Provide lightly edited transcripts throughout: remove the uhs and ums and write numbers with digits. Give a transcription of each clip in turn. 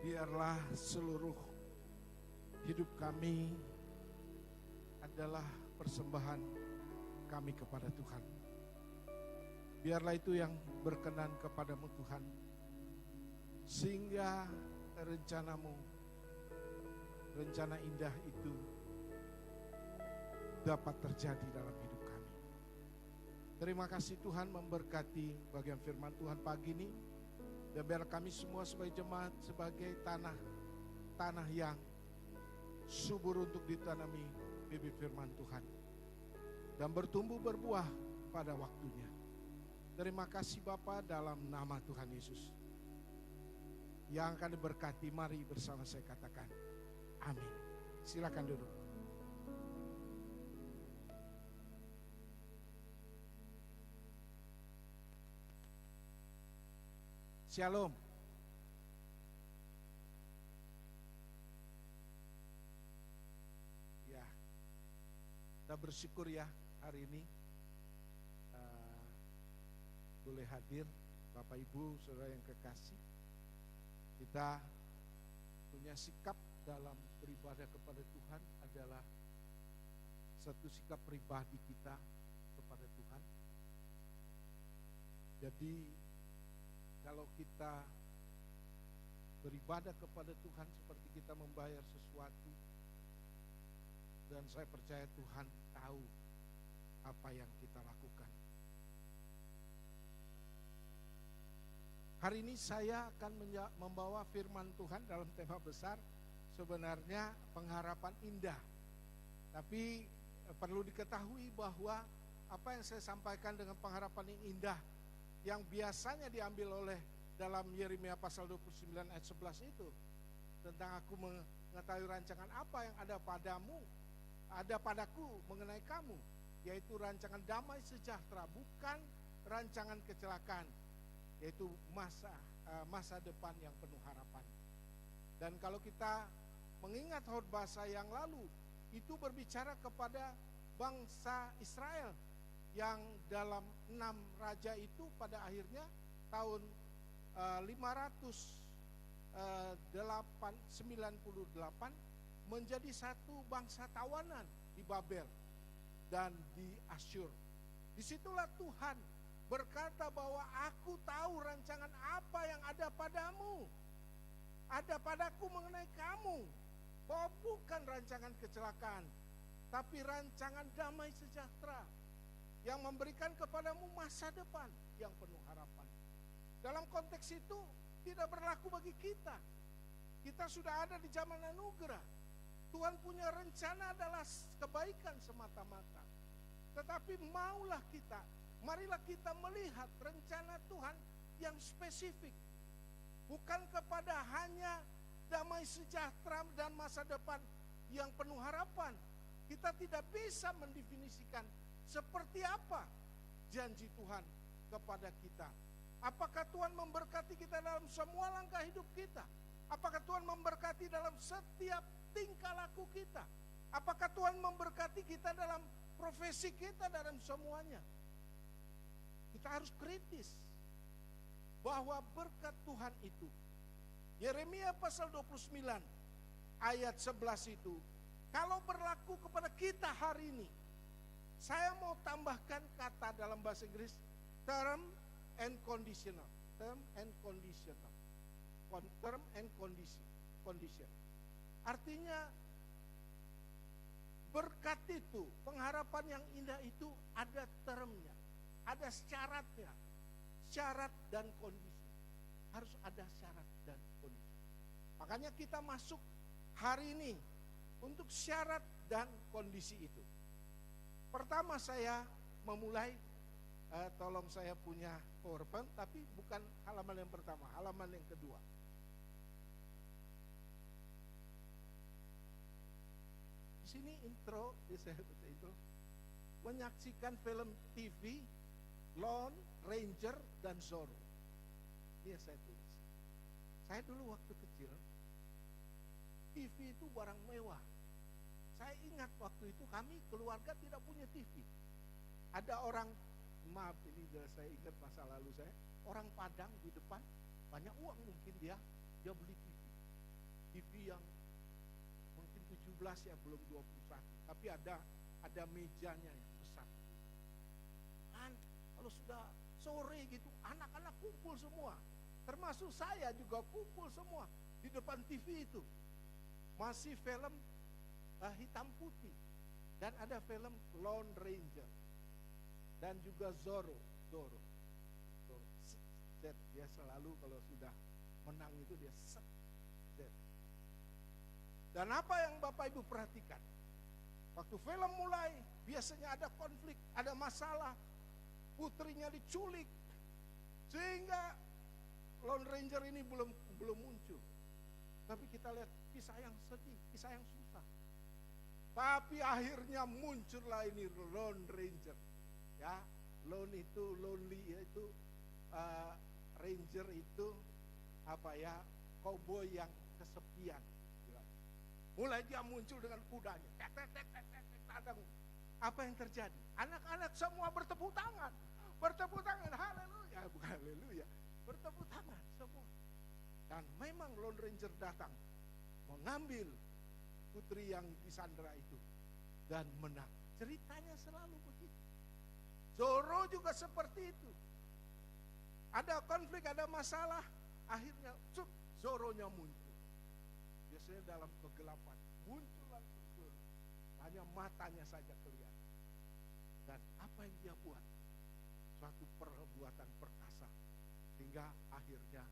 Biarlah seluruh hidup kami adalah persembahan kami kepada Tuhan. Biarlah itu yang berkenan kepadamu Tuhan, sehingga rencanamu, rencana indah itu dapat terjadi dalam hidup kami. Terima kasih Tuhan memberkati bagian firman Tuhan pagi ini. Dan biar kami semua sebagai jemaat, sebagai tanah yang subur untuk ditanami bibit firman Tuhan dan bertumbuh berbuah pada waktunya. Terima kasih Bapa, dalam nama Tuhan Yesus yang akan diberkati. Mari bersama saya katakan amin. Silakan duduk. Shalom. Ya, kita bersyukur ya hari ini boleh hadir Bapak Ibu Saudara yang kekasih. Kita punya sikap dalam beribadah kepada Tuhan adalah satu sikap pribadi kita kepada Tuhan. Jadi kalau kita beribadah kepada Tuhan seperti kita membayar sesuatu, dan saya percaya Tuhan tahu apa yang kita lakukan. Hari ini saya akan membawa firman Tuhan dalam tema besar, sebenarnya pengharapan indah. Tapi perlu diketahui bahwa apa yang saya sampaikan dengan pengharapan yang indah, yang biasanya diambil oleh dalam Yeremia pasal 29 ayat 11 itu, tentang aku mengetahui rancangan apa yang ada padamu, ada padaku mengenai kamu, yaitu rancangan damai sejahtera, bukan rancangan kecelakaan, yaitu masa depan yang penuh harapan. Dan kalau kita mengingat khotbah yang lalu, itu berbicara kepada bangsa Israel yang dalam 6 raja itu pada akhirnya tahun 598 menjadi satu bangsa tawanan di Babel dan di Asyur. Disitulah Tuhan berkata bahwa aku tahu rancangan apa yang ada padamu, ada padaku mengenai kamu, bahwa bukan rancangan kecelakaan, tapi rancangan damai sejahtera yang memberikan kepadamu masa depan yang penuh harapan. Dalam konteks itu tidak berlaku bagi kita. Kita sudah ada di zaman anugerah. Tuhan punya rencana adalah kebaikan semata-mata. Tetapi marilah kita melihat rencana Tuhan yang spesifik. Bukan kepada hanya damai sejahtera dan masa depan yang penuh harapan. Kita tidak bisa mendefinisikan seperti apa janji Tuhan kepada kita. Apakah Tuhan memberkati kita dalam semua langkah hidup kita? Apakah Tuhan memberkati dalam setiap tingkah laku kita? Apakah Tuhan memberkati kita dalam profesi kita, dalam semuanya? Kita harus kritis bahwa berkat Tuhan itu, Yeremia pasal 29 ayat 11 itu, kalau berlaku kepada kita hari ini, saya mau tambahkan kata dalam bahasa Inggris term and conditional. Term and conditional. Term and condition. Artinya berkat itu, pengharapan yang indah itu ada termnya, ada syaratnya. Syarat dan kondisi. Harus ada syarat dan kondisi. Makanya kita masuk hari ini untuk syarat dan kondisi itu. Pertama saya memulai, tolong saya punya PowerPoint, tapi bukan halaman yang pertama, halaman yang kedua. Di sini intro, menyaksikan film TV Lone Ranger dan Zorro. Ini saya tulis. Saya dulu waktu kecil, TV itu barang mewah. Saya ingat waktu itu kami keluarga tidak punya TV. Ada orang, maaf ini saya ingat masa lalu saya, orang Padang di depan, banyak uang mungkin dia beli TV. TV yang mungkin 17 ya, belum 21. Tapi ada mejanya yang besar. Kan kalau sudah sore gitu, anak-anak kumpul semua. Termasuk saya juga kumpul semua di depan TV itu. Masih film hitam putih. Dan ada film Lone Ranger. Dan juga Zorro. Dia selalu kalau sudah menang itu dia set. Dan apa yang Bapak Ibu perhatikan? Waktu film mulai, biasanya ada konflik, ada masalah. Putrinya diculik. Sehingga Lone Ranger ini belum muncul. Tapi kita lihat kisah yang sedih, kisah yang susah. Tapi akhirnya muncullah ini Lone Ranger. Ya, lone itu lonely, yaitu ranger itu cowboy yang kesepian. Mulai dia muncul dengan kudanya. Apa yang terjadi? Anak-anak semua bertepuk tangan. Haleluya, bukan haleluya. Bertepuk tangan semua. Dan memang Lone Ranger datang mengambil putri yang disandra itu dan menang. Ceritanya selalu begitu. Zorro juga seperti itu. Ada konflik, ada masalah, akhirnya Zorro-nya muncul. Biasanya dalam kegelapan muncul langsung Zorro. Hanya matanya saja kelihatan. Dan apa yang dia buat? Suatu perbuatan perkasa. Sehingga akhirnya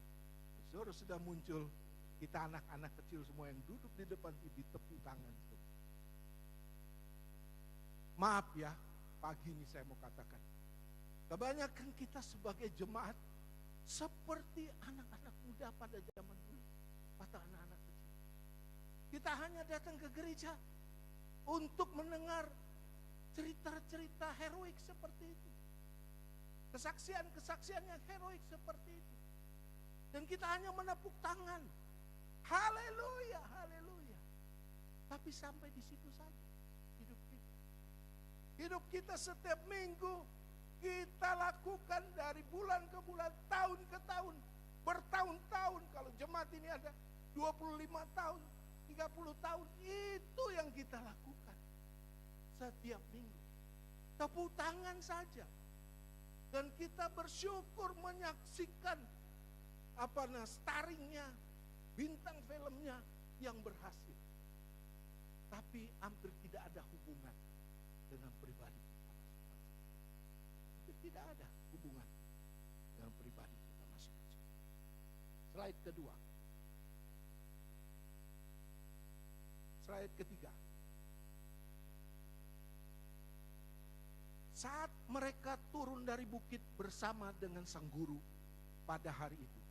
Zorro sudah muncul. Kita anak-anak kecil semua yang duduk di depan TV tepuk tangan itu. Maaf ya, pagi ini saya mau katakan. Kebanyakan kita sebagai jemaat seperti anak-anak muda pada zaman dulu. Pada anak-anak kecil. Kita hanya datang ke gereja untuk mendengar cerita-cerita heroik seperti itu. Kesaksian-kesaksian yang heroik seperti itu. Dan kita hanya menepuk tangan. Haleluya, haleluya. Tapi sampai di situ saja hidup kita. Hidup kita setiap minggu kita lakukan dari bulan ke bulan, tahun ke tahun, bertahun-tahun. Kalau jemaat ini ada 25 tahun, 30 tahun, itu yang kita lakukan setiap minggu. Tepuk tangan saja. Dan kita bersyukur menyaksikan starringnya, bintang filmnya yang berhasil. Tapi hampir tidak ada hubungan dengan pribadi kita masing-masing. Tidak ada hubungan dengan pribadi kita masing-masing. Slide kedua. Slide ketiga. Saat mereka turun dari bukit bersama dengan sang guru pada hari itu,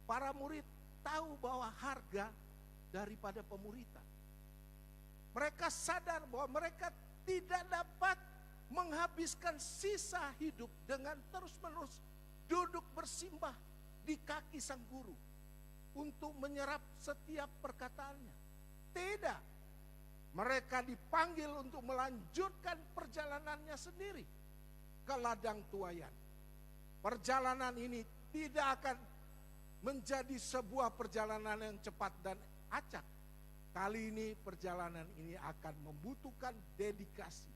para murid tahu bahwa harga daripada pemuritan. Mereka sadar bahwa mereka tidak dapat menghabiskan sisa hidup dengan terus-menerus duduk bersimbah di kaki sang guru untuk menyerap setiap perkataannya. Tidak. Mereka dipanggil untuk melanjutkan perjalanannya sendiri ke ladang tuayan. Perjalanan ini tidak akan menjadi sebuah perjalanan yang cepat dan acak. Kali ini perjalanan ini akan membutuhkan dedikasi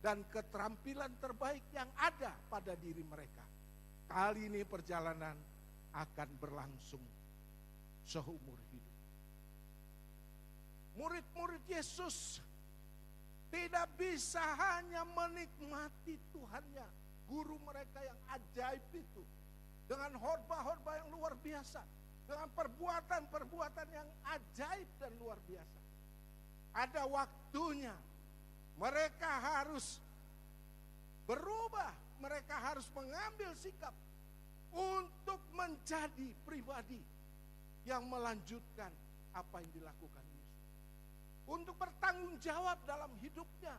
dan keterampilan terbaik yang ada pada diri mereka. Kali ini perjalanan akan berlangsung seumur hidup. Murid-murid Yesus tidak bisa hanya menikmati Tuhannya, guru mereka yang ajaib itu, dengan khotbah-khotbah yang luar biasa, dengan perbuatan-perbuatan yang ajaib dan luar biasa. Ada waktunya mereka harus berubah, mereka harus mengambil sikap untuk menjadi pribadi yang melanjutkan apa yang dilakukan Yesus. Untuk bertanggung jawab dalam hidupnya,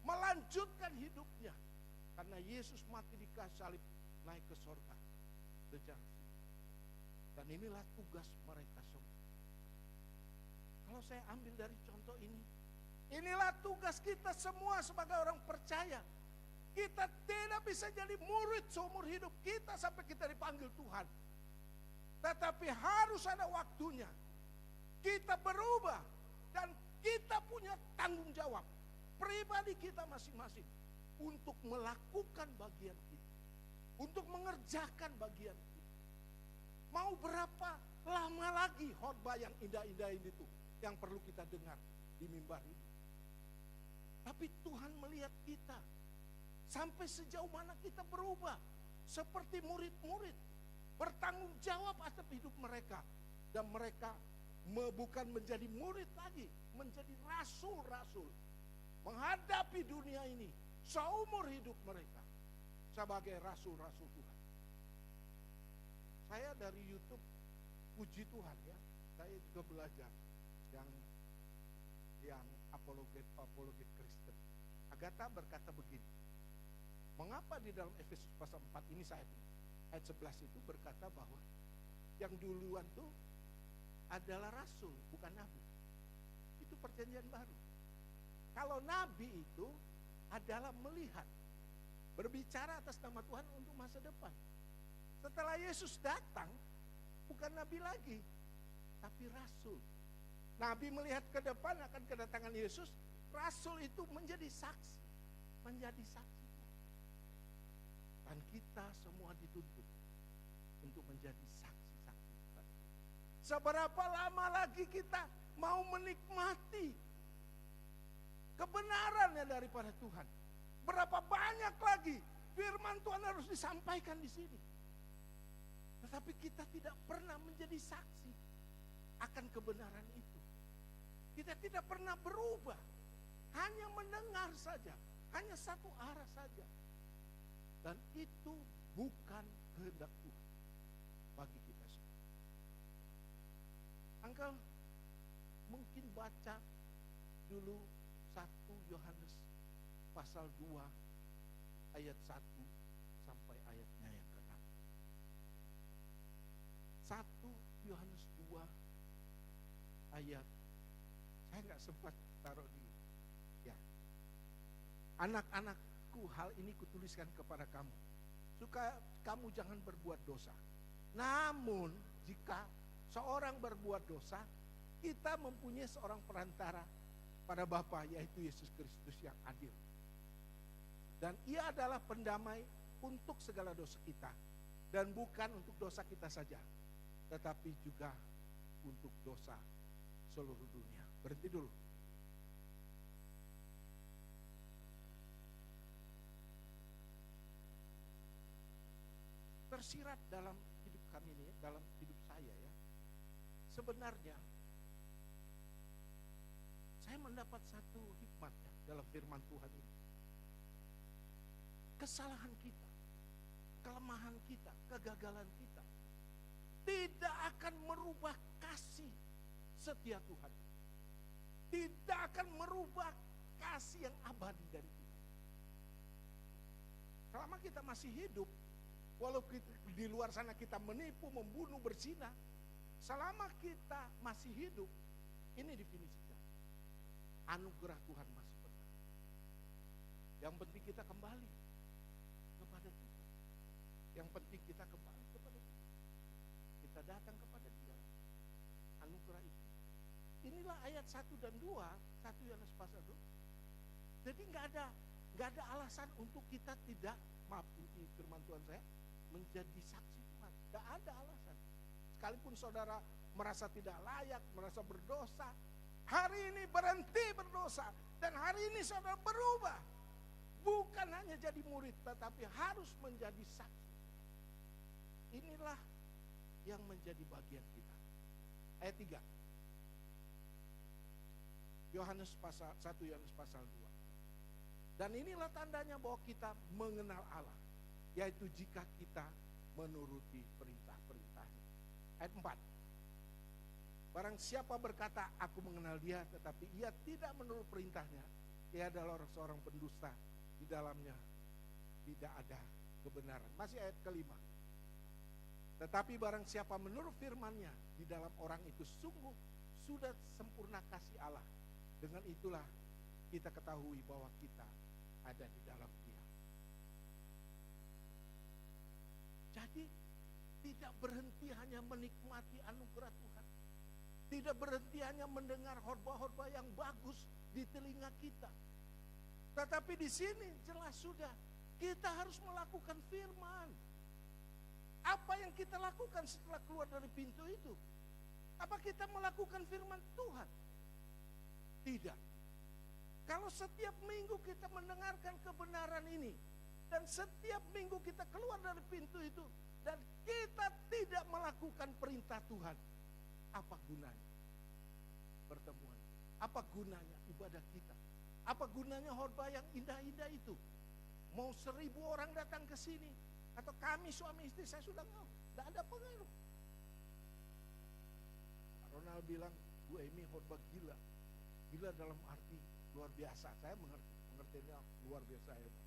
melanjutkan hidupnya. Karena Yesus mati di kayu salib, naik ke sorga. Dan inilah tugas mereka semua. Kalau saya ambil dari contoh ini, inilah tugas kita semua sebagai orang percaya. Kita tidak bisa jadi murid seumur hidup kita sampai kita dipanggil Tuhan. Tetapi harus ada waktunya Kita berubah dan kita punya tanggung jawab pribadi kita masing-masing untuk melakukan bagian kita, untuk mengerjakan bagian kita. Mau berapa lama lagi khotbah yang indah-indah itu yang perlu kita dengar di mimbar ini? Tapi Tuhan melihat kita sampai sejauh mana kita berubah seperti murid-murid, bertanggung jawab atas hidup mereka, dan mereka bukan menjadi murid lagi, menjadi rasul-rasul menghadapi dunia ini seumur hidup mereka sebagai rasul-rasul Tuhan. Saya dari YouTube, puji Tuhan ya, saya juga belajar yang apologet Kristen. Agatha berkata begini, mengapa di dalam Efesus pasal 4 ini ayat 11 itu berkata bahwa yang duluan tuh adalah rasul, bukan nabi. Itu perjanjian baru. Kalau nabi itu adalah melihat, berbicara atas nama Tuhan untuk masa depan. Setelah Yesus datang, bukan nabi lagi, tapi rasul. Nabi melihat ke depan akan kedatangan Yesus, rasul itu menjadi saksi. Menjadi saksi. Dan kita semua dituntut untuk menjadi saksi-saksi. Seberapa lama lagi kita mau menikmati kebenarannya daripada Tuhan? Berapa banyak lagi firman Tuhan harus disampaikan di sini? Tetapi kita tidak pernah menjadi saksi akan kebenaran itu. Kita tidak pernah berubah, hanya mendengar saja, hanya satu arah saja. Dan itu bukan kehendak Tuhan bagi kita semua. Engkau mungkin baca dulu 1 Yohanes pasal 2 ayat 1 sampai ayatnya yang ke-6. 1 Yohanes 2 ayat, saya nggak sempat taruh di ya. Anak-anakku, hal ini kutuliskan kepada kamu, supaya kamu jangan berbuat dosa. Namun jika seorang berbuat dosa, kita mempunyai seorang perantara pada Bapa, yaitu Yesus Kristus yang adil. Dan ia adalah pendamai untuk segala dosa kita. Dan bukan untuk dosa kita saja, tetapi juga untuk dosa seluruh dunia. Berhenti dulu. Tersirat dalam hidup kami ini, dalam hidup saya ya. Sebenarnya saya mendapat satu hikmat ya, dalam firman Tuhan ini. Kesalahan kita, kelemahan kita, kegagalan kita tidak akan merubah kasih setia Tuhan. Tidak akan merubah kasih yang abadi dari Tuhan. Selama kita masih hidup, walau di luar sana kita menipu, membunuh, berzina, selama kita masih hidup, ini definisinya, anugerah Tuhan masih benar. Yang penting kita kembali kepada Tuhan. Yang penting kita kembali kepada Tuhan. Kita datang kepada Dia. Anugerah itu. Inilah ayat 1 dan 2, 1 Yohanes pasal 2. Jadi nggak ada alasan untuk kita tidak, maaf ini firman Tuhan saya, menjadi saksi Tuhan. Nggak ada alasan. Sekalipun saudara merasa tidak layak, merasa berdosa, hari ini berhenti berdosa, dan hari ini saudara berubah. Bukan hanya jadi murid, tetapi harus menjadi saksi. Inilah yang menjadi bagian kita. Ayat 3. Yohanes pasal 1 Yohanes pasal 2. Dan inilah tandanya bahwa kita mengenal Allah, yaitu jika kita menuruti perintah-perintahnya. Ayat 4. Barang siapa berkata aku mengenal Dia, tetapi ia tidak menurut perintahnya, ia adalah seorang pendusta, di dalamnya tidak ada kebenaran. Masih ayat kelima. Tetapi barang siapa menurut firman-Nya, di dalam orang itu sungguh sudah sempurna kasih Allah. Dengan itulah kita ketahui bahwa kita ada di dalam Dia. Jadi tidak berhenti hanya menikmati anugerah Tuhan, Tidak berhenti hanya mendengar khotbah-khotbah yang bagus di telinga kita. Tetapi di sini jelas sudah, kita harus melakukan firman. Apa yang kita lakukan setelah keluar dari pintu itu? Apa kita melakukan firman Tuhan? Tidak. Kalau setiap minggu kita mendengarkan kebenaran ini, dan setiap minggu kita keluar dari pintu itu, dan kita tidak melakukan perintah Tuhan, apa gunanya pertemuan? Apa gunanya ibadah kita? Apa gunanya khotbah yang indah-indah itu? Mau 1.000 orang datang ke sini, atau kami suami istri saya sudah tidak ada pengaruh. Pak Ronald bilang, Bu Emi khotbah gila. Gila dalam arti luar biasa. Saya mengertinya luar biasa ya Pak.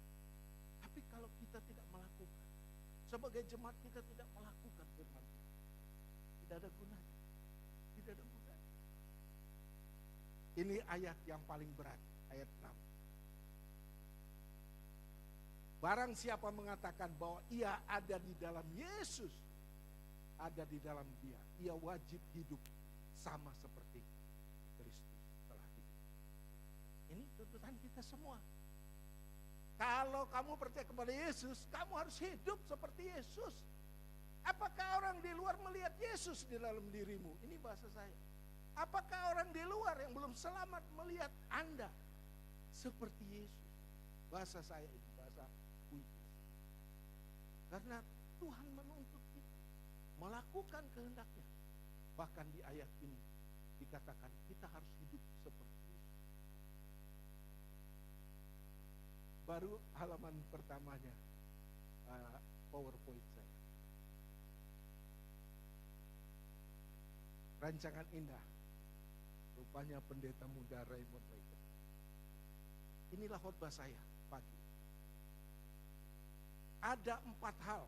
Tapi kalau kita tidak melakukan, sebagai jemaat kita tidak melakukan firman Tuhan, tidak ada gunanya. Tidak ada gunanya. Ini ayat yang paling berat, ayat 6. Barang siapa mengatakan bahwa ia ada di dalam Yesus, ada di dalam dia, ia wajib hidup sama seperti Kristus telah hidup. Ini tuntutan kita semua. Kalau kamu percaya kepada Yesus, kamu harus hidup seperti Yesus. Apakah orang di luar melihat Yesus di dalam dirimu? Ini bahasa saya. Apakah orang di luar yang belum selamat melihat Anda seperti Yesus? Bahasa saya itu bahasa puitis. Karena Tuhan menuntut kita melakukan kehendaknya. Bahkan di ayat ini dikatakan kita harus hidup seperti Yesus. Baru halaman pertamanya PowerPoint saya. Rancangan indah. Rupanya pendeta muda Raymond Baker. Inilah khotbah saya pagi. Ada 4 hal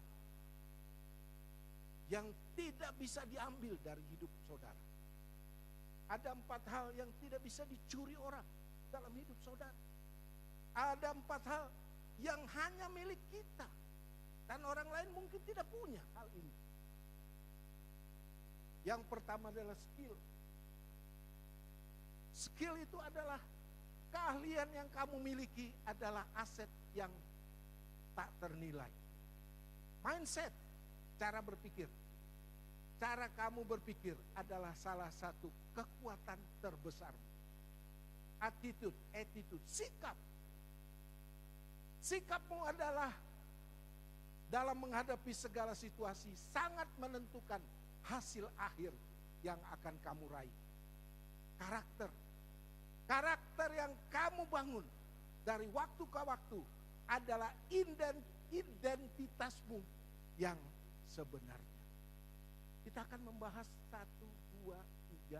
yang tidak bisa diambil dari hidup saudara. Ada 4 hal yang tidak bisa dicuri orang dalam hidup saudara. Ada 4 hal yang hanya milik kita dan orang lain mungkin tidak punya hal ini. Yang pertama adalah skill. Skill itu adalah keahlian yang kamu miliki, adalah aset yang tak ternilai. Mindset, cara berpikir. Cara kamu berpikir adalah salah satu kekuatan terbesar. Attitude, sikap. Sikapmu adalah dalam menghadapi segala situasi sangat menentukan hasil akhir yang akan kamu raih. Karakter yang kamu bangun dari waktu ke waktu adalah identitasmu yang sebenarnya. Kita akan membahas 1, 2, 3, 4.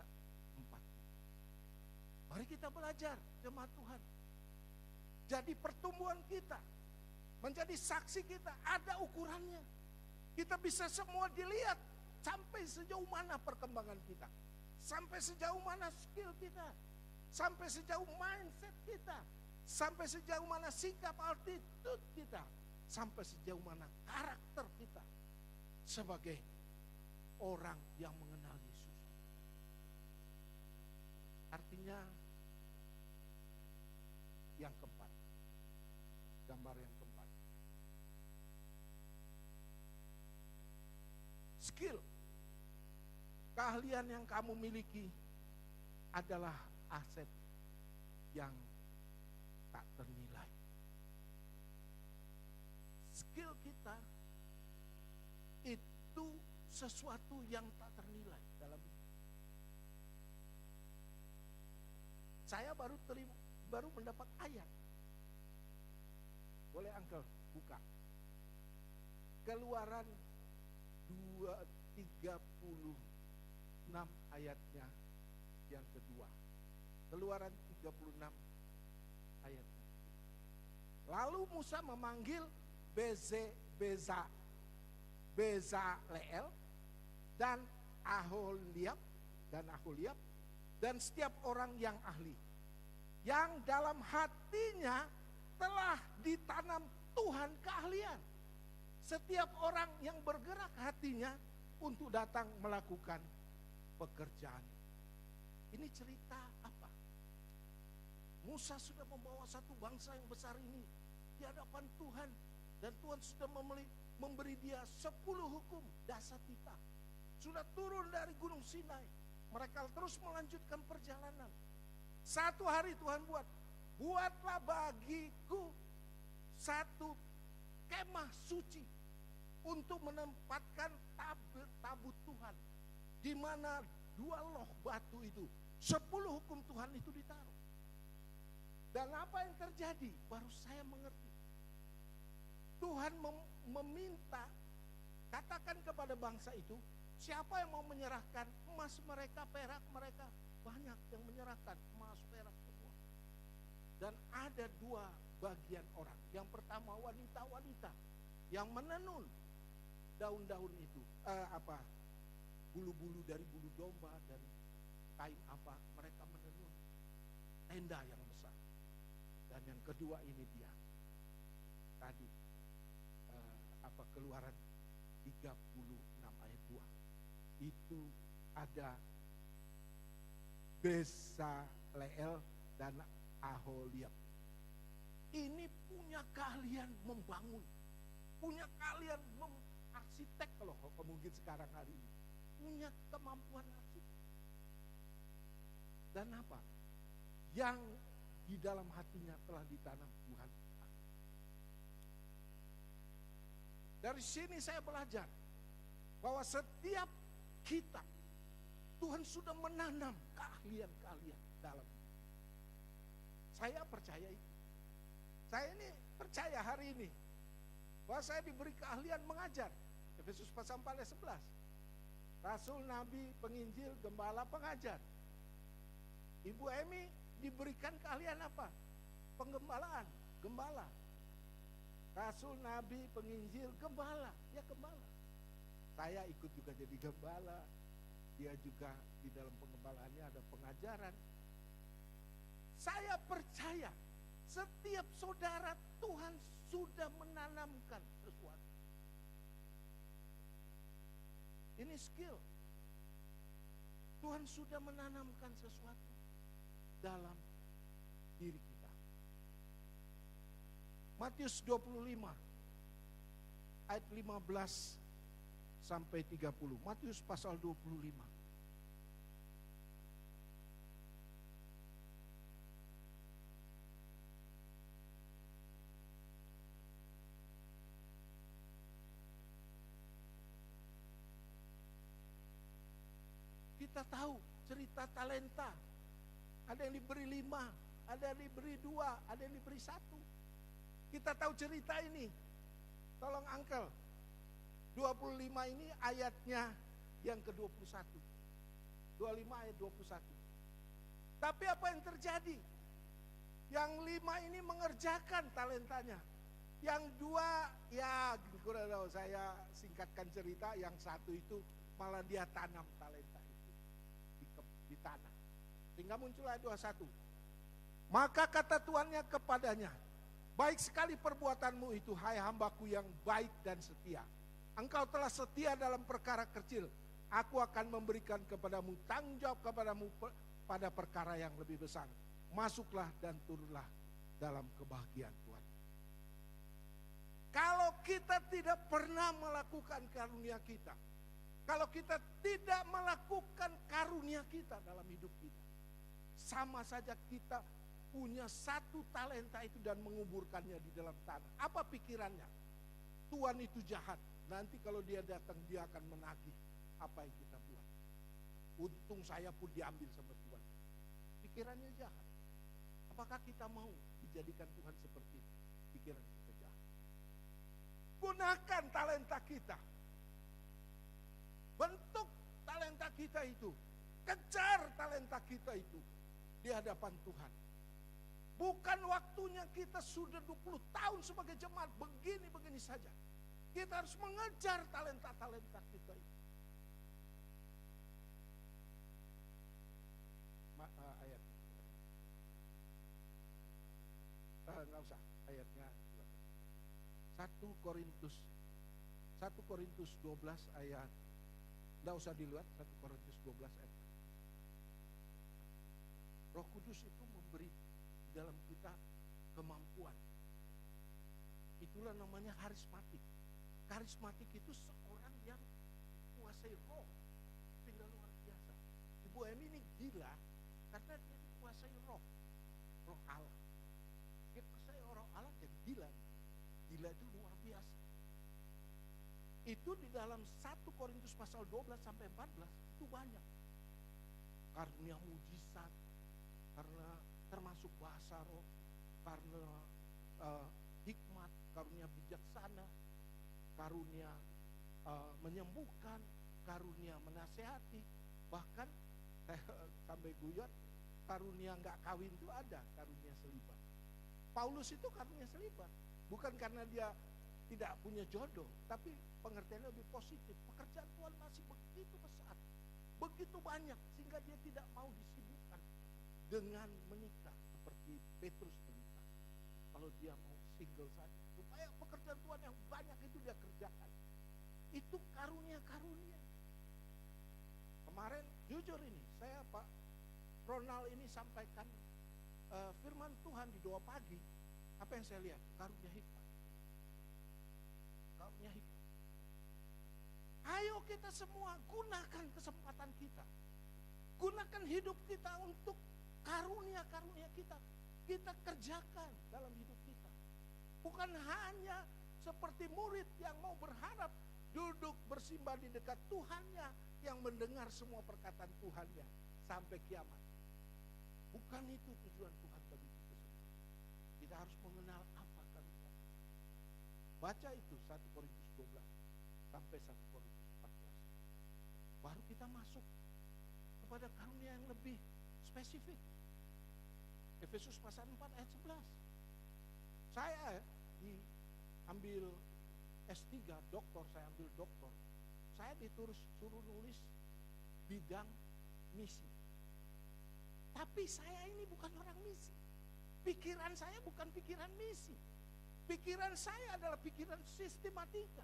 Mari kita belajar jemaat Tuhan. Jadi pertumbuhan kita, menjadi saksi kita ada ukurannya. Kita bisa semua dilihat sampai sejauh mana perkembangan kita, sampai sejauh mana skill kita, sampai sejauh mindset kita, sampai sejauh mana sikap attitude kita, sampai sejauh mana karakter kita sebagai orang yang mengenal Yesus. Artinya yang keempat, gambar yang keempat, skill. Keahlian yang kamu miliki adalah aset yang tak ternilai. Skill kita itu sesuatu yang tak ternilai dalam hidup. Saya baru mendapat ayat. Boleh Uncle buka. Keluaran 36 ayatnya yang kedua. Keluaran 36 ayatnya. Lalu Musa memanggil Bezaleel dan Aholiab dan setiap orang yang ahli, yang dalam hatinya telah ditanam Tuhan keahlian. Setiap orang yang bergerak hatinya untuk datang melakukan pekerjaan. Ini cerita apa? Musa sudah membawa satu bangsa yang besar ini di hadapan Tuhan. Dan Tuhan sudah memberi dia 10 hukum dasar kita. Sudah turun dari Gunung Sinai. Mereka terus melanjutkan perjalanan. Satu hari Tuhan buatlah bagiku satu kemah suci untuk menempatkan tabut Tuhan. Di mana 2 loh batu itu, 10 hukum Tuhan itu ditaruh. Dan apa yang terjadi? Baru saya mengerti. Tuhan meminta, katakan kepada bangsa itu, siapa yang mau menyerahkan emas mereka, perak mereka. Banyak yang menyerahkan emas, perak semua. Dan ada 2 bagian orang. Yang pertama wanita-wanita yang menenun daun-daun itu. Bulu-bulu dari bulu domba, dari kain apa. Mereka menenun tenda yang besar. Dan yang kedua ini dia. Tadi Keluaran 36 ayat 2. Itu ada Besaleel dan Aholiab. Ini punya keahlian membangun. Punya keahlian arsitek kalau mungkin sekarang hari ini. Punya kemampuan arsitek. Dan apa? Yang di dalam hatinya telah ditanam Tuhan. Dari sini saya belajar bahwa setiap kita Tuhan sudah menanam keahlian-keahlian dalam hidup. Saya percaya itu. Saya ini percaya hari ini bahwa saya diberi keahlian mengajar. Efesus pasal 4 ayat 11. Rasul, nabi, penginjil, gembala, pengajar. Ibu Emi diberikan keahlian apa? Penggembalaan, gembala. Rasul, nabi, penginjil, gembala. Ya gembala. Saya ikut juga jadi gembala. Dia juga di dalam pengembalaannya ada pengajaran. Saya percaya setiap saudara Tuhan sudah menanamkan sesuatu. Ini skill. Tuhan sudah menanamkan sesuatu dalam diri kita. Matius 25 ayat 15 sampai 30. Matius pasal 25. Kita tahu cerita talenta. Ada yang diberi 5, ada yang diberi 2, ada yang diberi 1. Kita tahu cerita ini. Tolong Uncle. 25 ini ayatnya yang ke-21. 25 ayat 21. Tapi apa yang terjadi? Yang 5 ini mengerjakan talentanya. Yang 2 ya kurang tahu, saya singkatkan cerita. Yang 1 itu malah dia tanam talenta itu di tanah. Sehingga muncul ayat 21. Maka kata tuannya kepadanya, baik sekali perbuatanmu itu, hai hambaku yang baik dan setia. Engkau telah setia dalam perkara kecil. Aku akan memberikan kepadamu tanggung jawab kepadamu pada perkara yang lebih besar. Masuklah dan turunlah dalam kebahagiaan Tuhan. Kalau kita tidak pernah melakukan karunia kita, kalau kita tidak melakukan karunia kita dalam hidup kita, sama saja kita punya 1 talenta itu dan menguburkannya di dalam tanah. Apa pikirannya? Tuhan itu jahat. Nanti kalau dia datang, dia akan menagih apa yang kita buat. Untung saya pun diambil sama Tuhan. Pikirannya jahat. Apakah kita mau dijadikan Tuhan seperti itu? Pikiran kita jahat. Gunakan talenta kita. Bentuk talenta kita itu. Kejar talenta kita itu di hadapan Tuhan. Bukan waktunya kita sudah 20 tahun sebagai jemaat begini saja. Kita harus mengejar talenta-talenta kita itu. Ayat. Enggak usah ayatnya. 1 Korintus 12 ayat. Enggak usah dilihat 1 Korintus 12 ayat. Roh Kudus itu memberi di dalam kita kemampuan. Itulah namanya karismatik. Karismatik itu seorang yang kuasai roh sehingga luar biasa. Ibu Emi ini gila karena dia dikuasai roh Allah. Dia kuasai roh Allah jadi gila. Gila itu luar biasa. Itu di dalam 1 Korintus pasal 12 sampai 14 itu banyak. Karunia mujizat, karena termasuk bahasa roh, karena hikmat, karunia bijaksana, karunia menyembuhkan, karunia menasehati, bahkan sampai guyon, karunia nggak kawin itu ada, karunia selibat. Paulus itu karunia selibat, bukan karena dia tidak punya jodoh, tapi pengertiannya lebih positif. Pekerjaan Tuhan masih begitu besar, begitu banyak, sehingga dia tidak mau disibukkan dengan menikah seperti Petrus menikah. Kalau dia mau single saja, supaya pekerjaan Tuhan yang banyak itu dia kerjakan. Itu karunia-karunia. Kemarin jujur ini, saya Pak Ronald ini sampaikan firman Tuhan di doa pagi. Apa yang saya lihat? Karunia hikmat. Karunia hikmat. Ayo kita semua gunakan kesempatan kita. Gunakan hidup kita untuk karunia-karunia kita. Kita kerjakan dalam hidup kita. Bukan hanya seperti murid yang mau berharap duduk bersimbah di dekat Tuhannya, yang mendengar semua perkataan Tuhannya sampai kiamat. Bukan itu tujuan Tuhan bagi kita semua. Kita harus mengenal apa karunia. Baca itu 1 Korintus 12 sampai 1 Korintus 14. Baru kita masuk kepada karunia yang lebih spesifik. Efesus pasal 4 ayat 11. Saya diambil S3, doktor, saya ambil doktor. Saya suruh nulis bidang misi. Tapi saya ini bukan orang misi. Pikiran saya bukan pikiran misi. Pikiran saya adalah pikiran sistematika.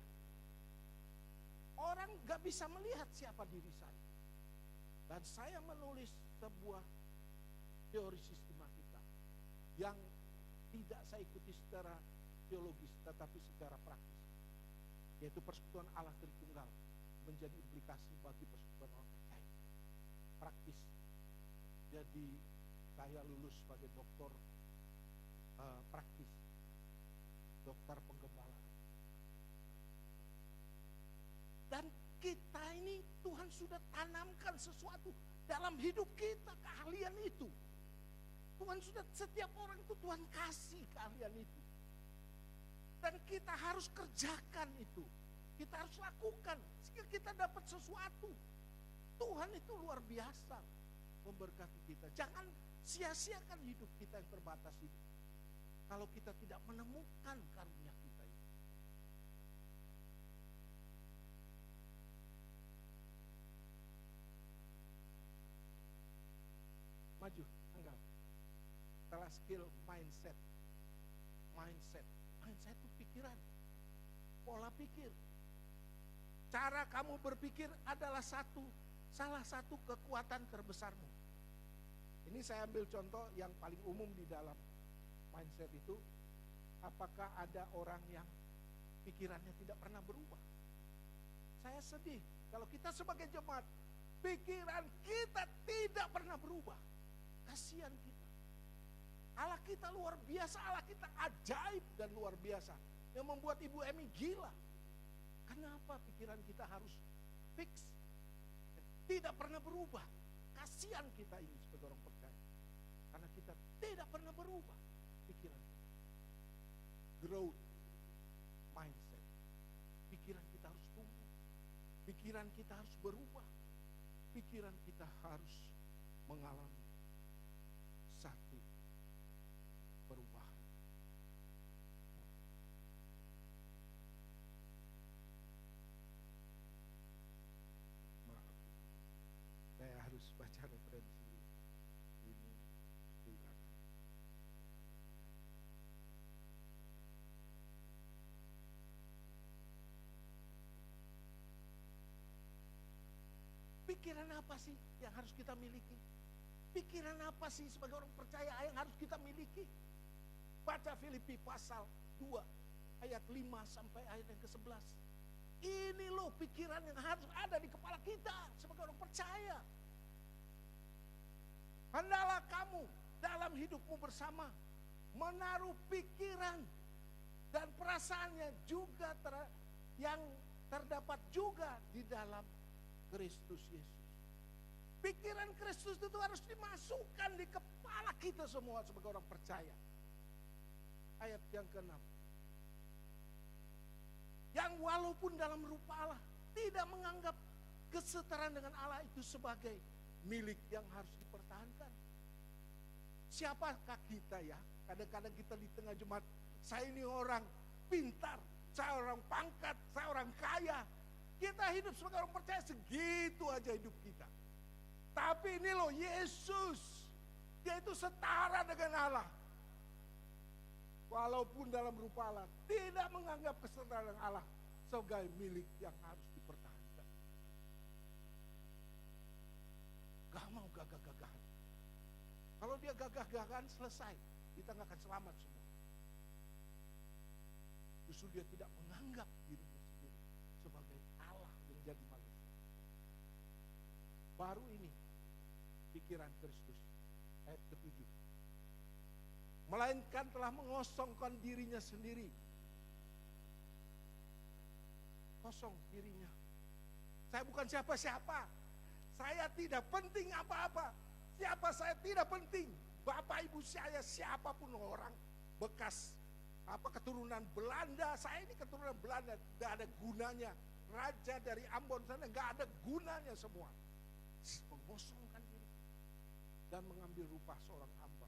Orang gak bisa melihat siapa diri saya. Dan saya menulis sebuah teori sistematika yang tidak saya ikuti secara teologis, tetapi secara praktis, yaitu persekutuan Allah Tritunggal menjadi implikasi bagi persekutuan orang percaya. Praktis. Jadi saya lulus sebagai doktor praktis, dokter penggembalaan. Dan kita ini Tuhan sudah tanamkan sesuatu dalam hidup kita, keahlian itu. Tuhan sudah, setiap orang itu Tuhan kasih keahlian itu. Dan kita harus kerjakan itu. Kita harus lakukan sehingga kita dapat sesuatu. Tuhan itu luar biasa memberkati kita. Jangan sia-siakan hidup kita yang terbatas itu, kalau kita tidak menemukan karunia kita itu. Maju, tanggal. Setelah skill mindset. Mindset itu pikiran, pola pikir. Cara kamu berpikir adalah salah satu kekuatan terbesarmu. Ini saya ambil contoh yang paling umum di dalam mindset itu. Apakah ada orang yang pikirannya tidak pernah berubah? Saya sedih kalau kita sebagai jemaat pikiran kita tidak pernah berubah. Kasihan kita. Allah kita luar biasa, Allah kita ajaib dan luar biasa, yang membuat Ibu Emi gila. Kenapa pikiran kita harus fix, tidak pernah berubah? Kasihan kita ini sebagai orang percaya, karena kita tidak pernah berubah pikiran kita. Growth mindset, pikiran kita harus tumbuh, pikiran kita harus berubah, pikiran kita harus mengalami satu perubahan. Maaf, saya harus baca referensi ini di belakang. Pikiran apa sih yang harus kita miliki? Pikiran apa sih sebagai orang percaya yang harus kita miliki? Baca Filipi pasal 2 ayat 5 sampai ayat yang ke-11. Ini loh pikiran yang harus ada di kepala kita sebagai orang percaya. Hendaklah kamu dalam hidupmu bersama menaruh pikiran dan perasaannya juga yang terdapat juga di dalam Kristus Yesus. Pikiran Kristus itu harus dimasukkan di kepala kita semua sebagai orang percaya. Ayat yang ke-6. Yang walaupun dalam rupa Allah tidak menganggap kesetaraan dengan Allah itu sebagai milik yang harus dipertahankan. Siapakah kita ya? Kadang-kadang kita di tengah jemaat, saya ini orang pintar, saya orang pangkat, saya orang kaya. Kita hidup sebagai orang percaya segitu aja hidup kita. Tapi ini loh Yesus, dia itu setara dengan Allah. Walaupun dalam rupa Allah, tidak menganggap kesetaraan Allah sebagai milik yang harus dipertahankan. Gak mau gagah-gagahan. Kalau dia gagah-gagahan selesai, kita gak akan selamat semua. Justru dia tidak menganggap dirinya sendiri sebagai Allah yang jadi manusia. Baru ini pikiran Kristus ayat ke-7. Melainkan telah mengosongkan dirinya sendiri. Kosong dirinya. Saya bukan siapa-siapa. Saya tidak penting apa-apa. Siapa saya tidak penting. Bapak ibu saya siapapun orang bekas keturunan Belanda. Saya ini keturunan Belanda, tidak ada gunanya. Raja dari Ambon sana nggak ada gunanya semua. Mengosongkan diri dan mengambil rupa seorang hamba.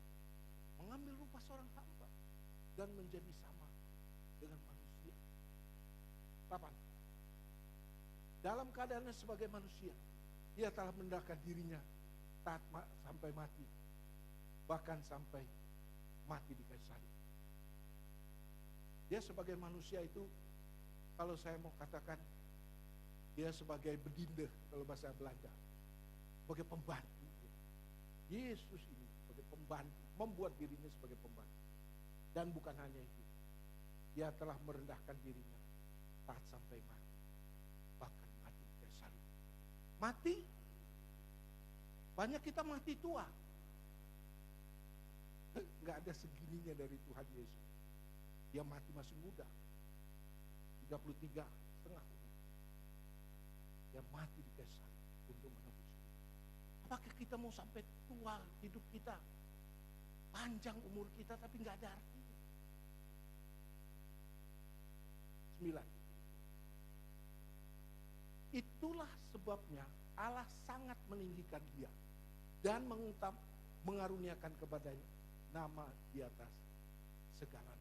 Mengambil rupa seorang hamba dan menjadi sama dengan manusia. 8. Dalam keadaannya sebagai manusia, dia telah merendahkan dirinya sampai mati, bahkan sampai mati di kayu salib. Dia sebagai manusia itu, kalau saya mau katakan, dia sebagai bedinde kalau bahasa Belanda, sebagai pembantu. Yesus ini sebagai pembantu, membuat dirinya sebagai pembantu. Dan bukan hanya itu, dia telah merendahkan dirinya taat sampai mati, bahkan mati di kayu salib. Mati, banyak kita mati tua. Nggak ada segininya dari Tuhan Yesus. Dia mati masih muda, 33 setengah umur. Dia mati di kayu salib untuk menebus. Apakah kita mau sampai tua hidup kita, panjang umur kita tapi nggak ada artinya? 9. Itulah sebabnya Allah sangat meninggikan dia dan mengaruniakan kepadanya nama di atas segala nama.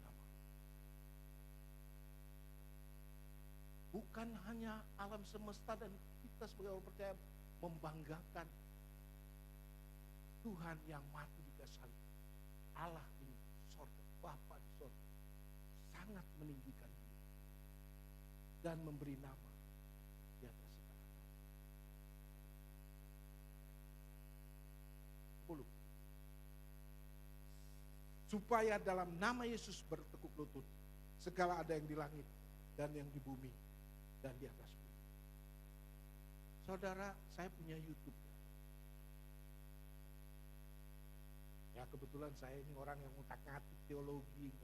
Bukan hanya alam semesta dan kita sebagai orang percaya membanggakan Tuhan yang mati di kayu salib. Allah di sorga, Bapa di sorga, sangat meninggikan dia dan memberi nama di atas segala nama. 10. Supaya dalam nama Yesus bertekuk lutut segala ada yang di langit dan yang di bumi dan di atas bumi. Saudara, saya punya YouTube. Ya kebetulan saya ini orang yang ngutak-ngatik teologi,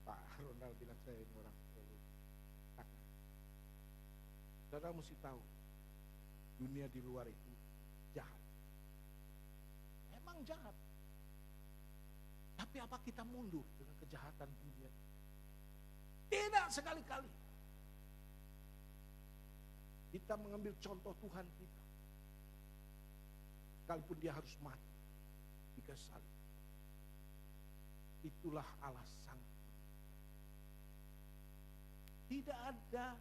Pak Ronald bilang saya ini orang teologi. Saudara mesti tahu, dunia di luar itu jahat. Emang jahat. Tapi apa kita mundur dengan kejahatan dunia? Tidak sekali-kali. Kita mengambil contoh Tuhan kita. Sekalipun dia harus mati di kayu salib. Itulah alasan. Tidak ada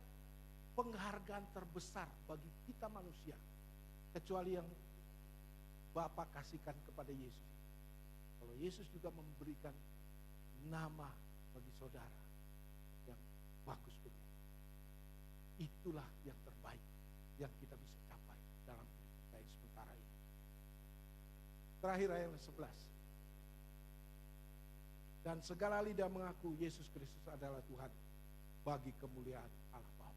penghargaan terbesar bagi kita manusia kecuali yang Bapa kasihkan kepada Yesus. Kalau Yesus juga memberikan nama bagi saudara yang bagus begitu. Itulah yang terbaik yang kita bisa capai dalam hidup kita yang sementara ini. Terakhir ayat 11. Dan segala lidah mengaku Yesus Kristus adalah Tuhan bagi kemuliaan Allah Bapa.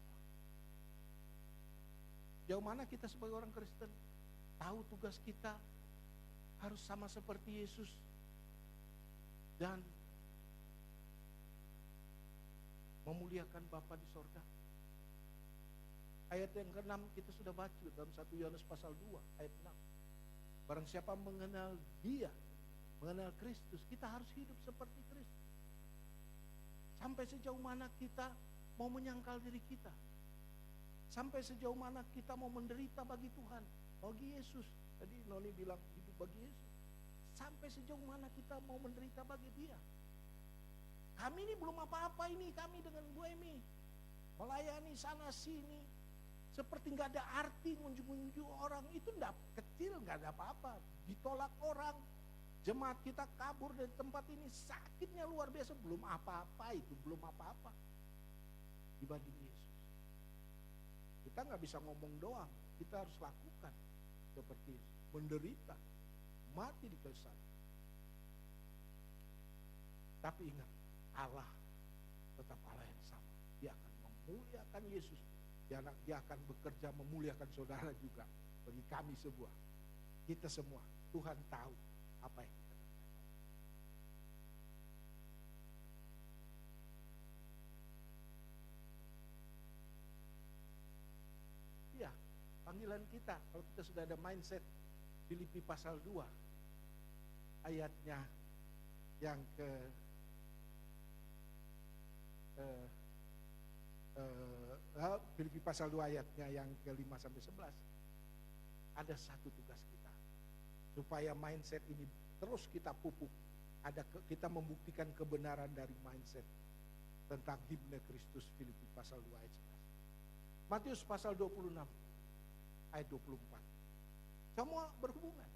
Jauh mana kita sebagai orang Kristen tahu tugas kita harus sama seperti Yesus dan memuliakan Bapa di sorga. Ayat yang ke-6 kita sudah baca dalam 1 Yohanes pasal 2 ayat 6. Barang siapa mengenal Dia, mengenal Kristus, kita harus hidup seperti Kristus. Sampai sejauh mana kita mau menyangkal diri kita, sampai sejauh mana kita mau menderita bagi Tuhan, bagi Yesus. Tadi Noni bilang hidup bagi Yesus. Sampai sejauh mana kita mau menderita bagi Dia. Kami ini belum apa-apa ini, kami dengan Bu Emi melayani sana sini seperti nggak ada arti, ngunjung-ngunjung orang itu nggak kecil, nggak ada apa-apa, ditolak orang, jemaat kita kabur dari tempat ini, sakitnya luar biasa, belum apa-apa itu, belum apa-apa dibanding Yesus. Kita nggak bisa ngomong doang, kita harus lakukan seperti Yesus, menderita, mati di kayu salib. Tapi ingat, Allah tetap Allah yang sama. Dia akan memuliakan Yesus. Dia akan bekerja memuliakan saudara juga. Bagi kami semua, kita semua, Tuhan tahu apa yang kita kerjakan. Iya, panggilan kita, kalau kita sudah ada mindset Filipi pasal 2 ayatnya yang Filipi pasal 2 ayatnya yang ke-5 sampai 11. Ada satu tugas kita supaya mindset ini terus kita pupuk. Kita membuktikan kebenaran dari mindset tentang himne Kristus. Filipi pasal 2 ayat 11. Matius pasal 26 ayat 24. Semua berhubungan.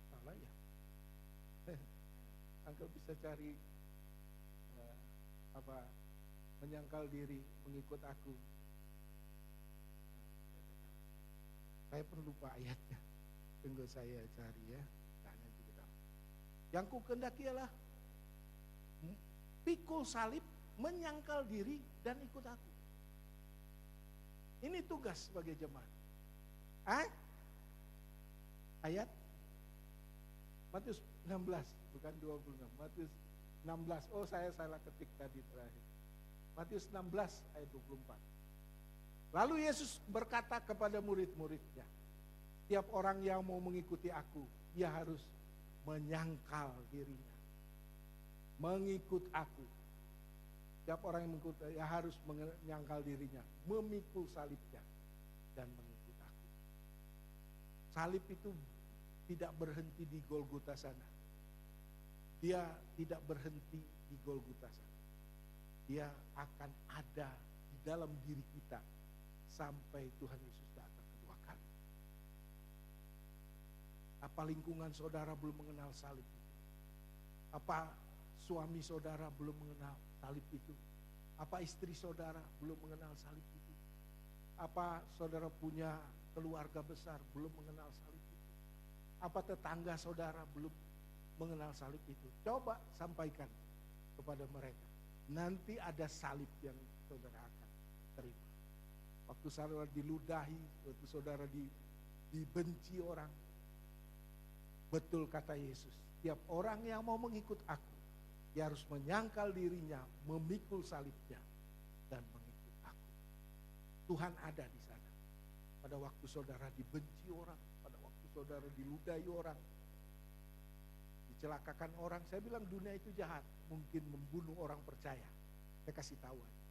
Salah ya. Engkau bisa cari menyangkal diri mengikut aku. Saya pun lupa ayatnya. Tunggu saya cari ya. Nah, nanti kita. Yang ku kehendaki ialah pikul salib, menyangkal diri dan ikut aku. Ini tugas sebagai jemaat. Ayat Matius 16, bukan 26. Matius 16. Oh, saya salah ketik tadi terakhir. Matius 16 ayat 24. Lalu Yesus berkata kepada murid-muridnya, setiap orang yang mau mengikuti aku, dia harus menyangkal dirinya. Mengikut aku. Setiap orang yang mengikut, dia harus menyangkal dirinya, memikul salibnya dan mengikut aku. Salib itu tidak berhenti di Golgota sana. Dia tidak berhenti di Golgota sana. Dia akan ada di dalam diri kita sampai Tuhan Yesus datang kedua kali. Apa lingkungan saudara belum mengenal salib itu? Apa suami saudara belum mengenal salib itu? Apa istri saudara belum mengenal salib itu? Apa saudara punya keluarga besar belum mengenal salib itu? Apa tetangga saudara belum mengenal salib itu? Coba sampaikan kepada mereka. Nanti ada salib yang saudara akan terima. Waktu saudara diludahi, waktu saudara dibenci orang. Betul kata Yesus, setiap orang yang mau mengikut aku, dia harus menyangkal dirinya, memikul salibnya, dan mengikut aku. Tuhan ada di sana. Pada waktu saudara dibenci orang, pada waktu saudara diludahi orang, dicelakakan orang. Saya bilang dunia itu jahat, mungkin membunuh orang percaya. Saya kasih tahu aja.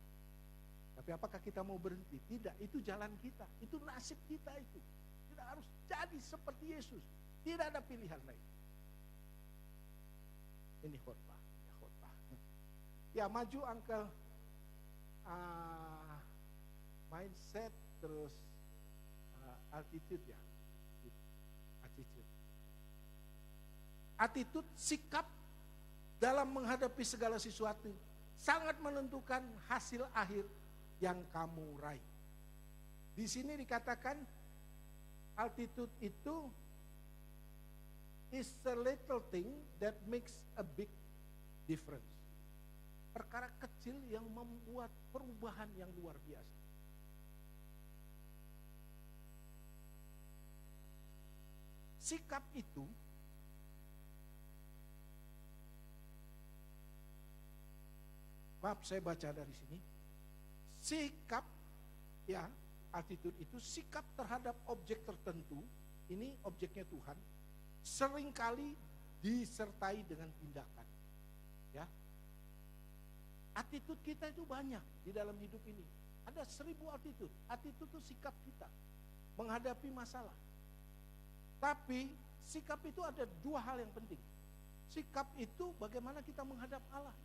Tapi apakah kita mau berhenti? Tidak, itu jalan kita, itu nasib kita itu. Kita harus jadi seperti Yesus. Tidak ada pilihan lain. Ini khotbah, ya khotbah. Ya, maju angka mindset terus attitude ya. Attitude, sikap dalam menghadapi segala sesuatu sangat menentukan hasil akhir yang kamu raih. Di sini dikatakan altitude itu is a little thing that makes a big difference. Perkara kecil yang membuat perubahan yang luar biasa. Sikap itu maaf saya baca dari sini. Sikap ya, attitude itu sikap terhadap objek tertentu, ini objeknya Tuhan, seringkali disertai dengan tindakan. Ya. Attitude kita itu banyak di dalam hidup ini. Ada 1000 attitude. Attitude itu sikap kita menghadapi masalah. Tapi sikap itu ada 2 hal yang penting. Sikap itu bagaimana kita menghadap Allah.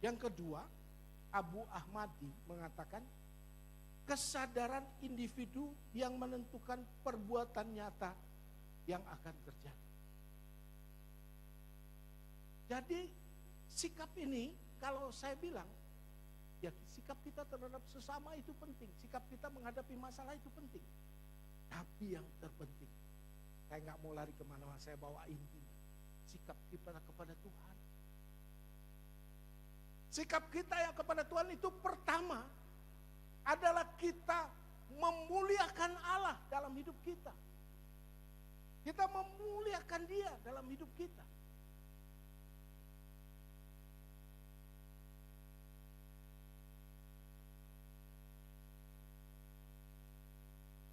Yang kedua, Abu Ahmadi mengatakan kesadaran individu yang menentukan perbuatan nyata yang akan terjadi. Jadi sikap ini kalau saya bilang, ya sikap kita terhadap sesama itu penting. Sikap kita menghadapi masalah itu penting. Tapi yang terpenting, saya nggak mau lari kemana-mana, saya bawa intinya. Sikap kita kepada Tuhan. Sikap kita yang kepada Tuhan itu pertama adalah kita memuliakan Allah dalam hidup kita. Kita memuliakan Dia dalam hidup kita.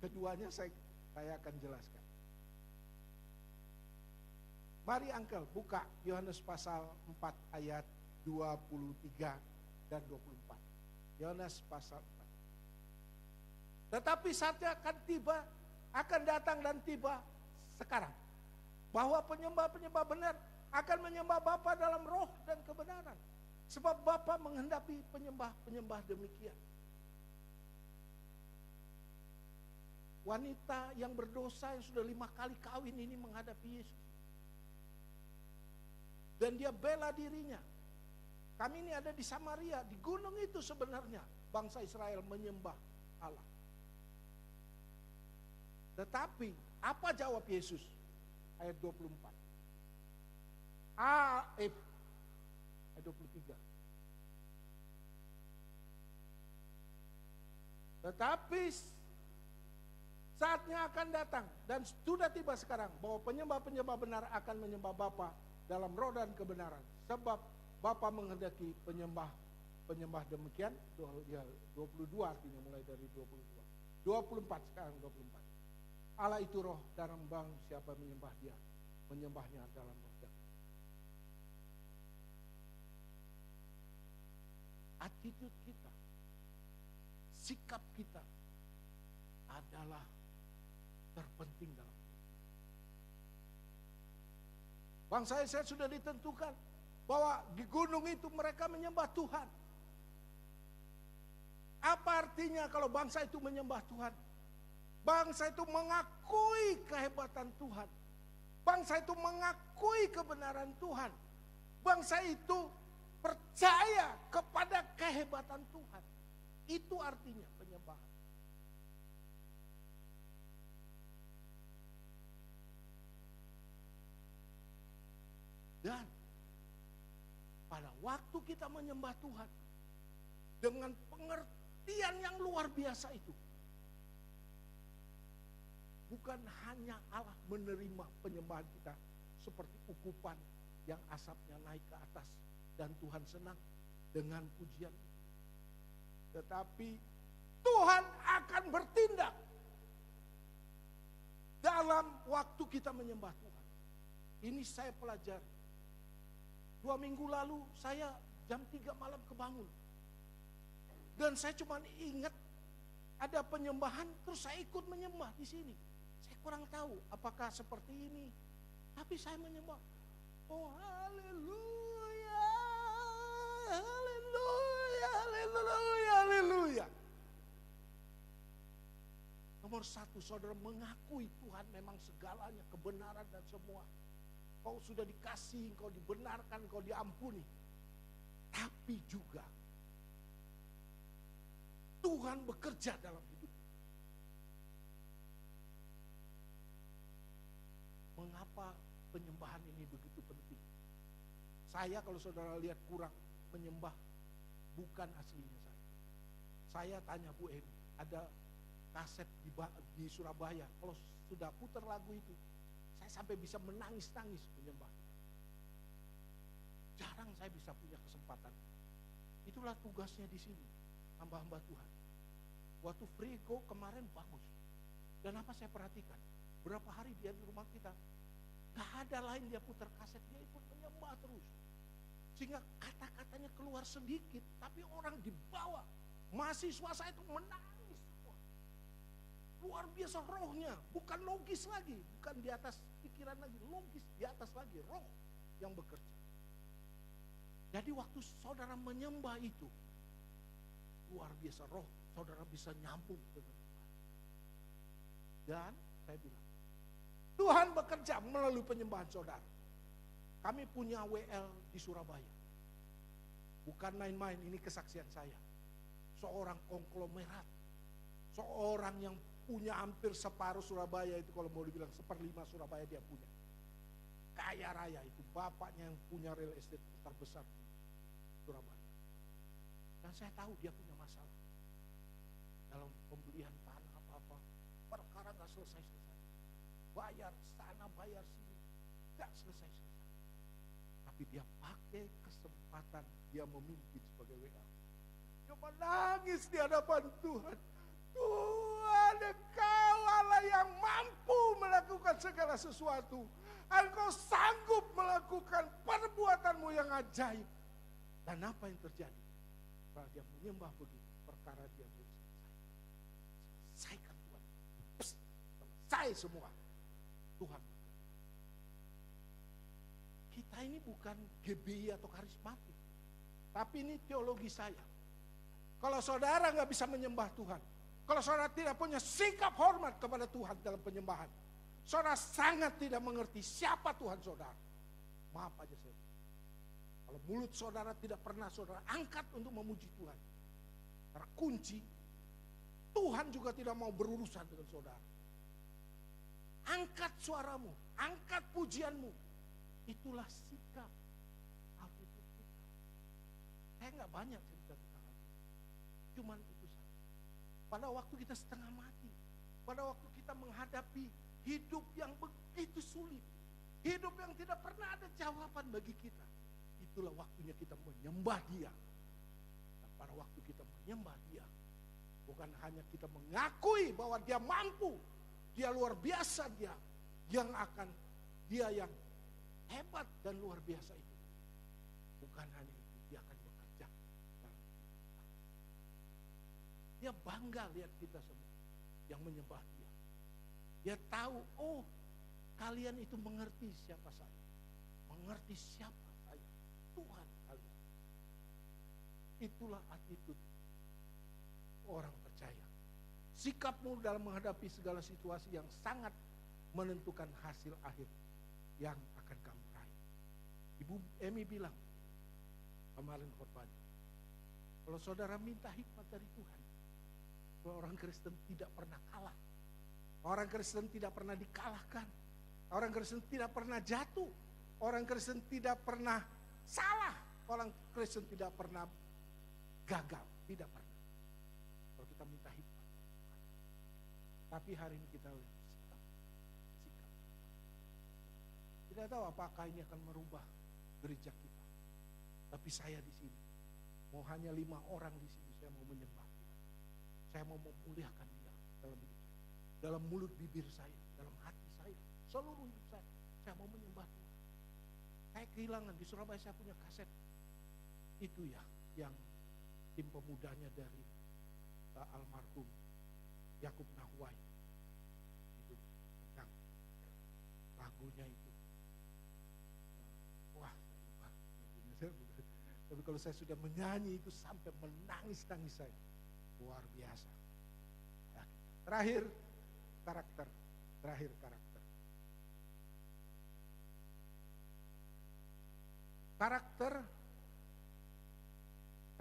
Keduanya saya akan jelaskan. Mari Uncle buka Yohanes pasal 4 ayat 23 dan 24. Yohanes pasal 4. Tetapi saatnya akan datang dan tiba sekarang, bahwa penyembah-penyembah benar akan menyembah Bapa dalam roh dan kebenaran. Sebab Bapa menghendaki penyembah-penyembah demikian. Wanita yang berdosa yang sudah 5 kali kawin ini menghadapi Yesus. Dan dia bela dirinya. Kami ini ada di Samaria, di gunung itu sebenarnya bangsa Israel menyembah Allah. Tetapi apa jawab Yesus? Ayat 24. Ayat 23. Tetapi saatnya akan datang dan sudah tiba sekarang bahwa penyembah-penyembah benar akan menyembah Bapa dalam roh dan kebenaran. Sebab Bapa menghendaki penyembah demikian. 22 artinya mulai dari 22. 24 sekarang 24. Allah itu roh dan barang siapa menyembah Dia, menyembahnya dalam roh dan attitude kita, sikap kita adalah terpenting dalam bangsa Israel. Sudah ditentukan bahwa di gunung itu mereka menyembah Tuhan. Apa artinya kalau bangsa itu menyembah Tuhan? Bangsa itu mengakui kehebatan Tuhan. Bangsa itu mengakui kebenaran Tuhan. Bangsa itu percaya kepada kehebatan Tuhan. Itu artinya penyembahan. Dan pada waktu kita menyembah Tuhan dengan pengertian yang luar biasa itu, bukan hanya Allah menerima penyembahan kita seperti ukupan yang asapnya naik ke atas dan Tuhan senang dengan pujian, tetapi Tuhan akan bertindak dalam waktu kita menyembah Tuhan. Ini saya pelajari. 2 minggu lalu saya jam 3 malam kebangun. Dan saya cuma ingat ada penyembahan, terus saya ikut menyembah di sini. Saya kurang tahu apakah seperti ini, tapi saya menyembah. Oh haleluya, haleluya, haleluya, haleluya. Nomor 1, saudara mengakui Tuhan memang segalanya, kebenaran dan semua. Kau sudah dikasih, kau dibenarkan, kau diampuni. Tapi Tapi juga Tuhan bekerja dalam hidup. Mengapa penyembahan ini begitu penting? Saya kalau saudara lihat kurang menyembah, bukan aslinya saya. Saya tanya Bu Emi, ada kaset di Surabaya, kalau sudah putar lagu itu, saya sampai bisa menangis-nangis menyembah. Jarang saya bisa punya kesempatan. Itulah tugasnya di sini, hamba-hamba Tuhan. Waktu free go kemarin bagus. Dan apa saya perhatikan, berapa hari dia di rumah kita, gak ada lain dia putar kaset, dia ikut menyembah terus. Sehingga kata-katanya keluar sedikit, tapi orang dibawa. Mahasiswa saya itu menangis semua. Luar biasa rohnya, bukan logis lagi, bukan di atas pikiran lagi, logis di atas lagi, roh yang bekerja. Jadi waktu saudara menyembah itu, luar biasa roh, saudara bisa nyambung dengan Tuhan. Dan saya bilang, Tuhan bekerja melalui penyembahan saudara. Kami punya WL di Surabaya. Bukan main-main, ini kesaksian saya. Seorang konglomerat. Seorang yang punya hampir separuh Surabaya itu, kalau mau dibilang 1/5 Surabaya dia punya. Kaya raya itu, bapaknya yang punya real estate terbesar di Surabaya. Dan saya tahu dia punya masalah. Dalam pembelian tanah apa-apa, perkara gak selesai-selesai. Bayar sana, bayar sini, gak selesai-selesai. Tapi dia pakai kesempatan dia memimpin sebagai WA. Dia menangis di hadapan Tuhan. Tuhan, Engkau Allah yang mampu melakukan segala sesuatu. Engkau sanggup melakukan perbuatanmu yang ajaib. Dan apa yang terjadi? Setelah dia menyembah begitu, perkara dia selesai. Selesaikan Tuhan. Selesai semua. Tuhan. Kita ini bukan GBI atau karismatik. Tapi ini teologi saya. Kalau saudara gak bisa menyembah Tuhan, kalau saudara tidak punya sikap hormat kepada Tuhan dalam penyembahan, saudara sangat tidak mengerti siapa Tuhan saudara. Maaf aja saya. Kalau mulut saudara tidak pernah saudara angkat untuk memuji Tuhan, terkunci, Tuhan juga tidak mau berurusan dengan saudara. Angkat suaramu, angkat pujianmu. Itulah sikap Alkitab kita. Saya gak banyak cerita tentang Alkitab. Cuman itu saja. Pada waktu kita setengah mati, pada waktu kita menghadapi hidup yang begitu sulit, hidup yang tidak pernah ada jawaban bagi kita, itulah waktunya kita menyembah Dia. Dan pada waktu kita menyembah Dia, bukan hanya kita mengakui bahwa Dia mampu, Dia luar biasa, Dia yang hebat dan luar biasa itu. Bukan hanya itu, Dia akan bekerja dalam hidup kita. Dia bangga lihat kita semua yang menyembah Dia. Dia tahu, oh kalian itu mengerti siapa saya. Mengerti siapa saya. Tuhan kalian. Itulah attitude orang percaya. Sikapmu dalam menghadapi segala situasi yang sangat menentukan hasil akhir yang akan kamu raih. Ibu Emi bilang kemarin khotbahnya, kalau saudara minta hikmat dari Tuhan, orang Kristen tidak pernah kalah. Orang Kristen tidak pernah dikalahkan. Orang Kristen tidak pernah jatuh. Orang Kristen tidak pernah salah. Orang Kristen tidak pernah gagal. Tidak pernah. Kalau kita minta hikmat. Tapi hari ini kita lihat sikap. Tidak tahu apakah ini akan merubah gereja kita. Tapi saya di sini, mau hanya 5 orang di sini, saya mau menyembah Tuhan. Saya mau memuliakan Dia dalam hidup saya, dalam mulut bibir saya, dalam hati saya, seluruh hidup saya. Saya mau menyembah Tuhan. Saya kehilangan di Surabaya, saya punya kaset itu ya, yang tim pemudanya dari almarhum Yakub Nahwai itu tentang lagunya itu. Wah, tapi kalau saya sudah menyanyi itu sampai menangis-nangis saya. Luar biasa. Ya, terakhir karakter. Karakter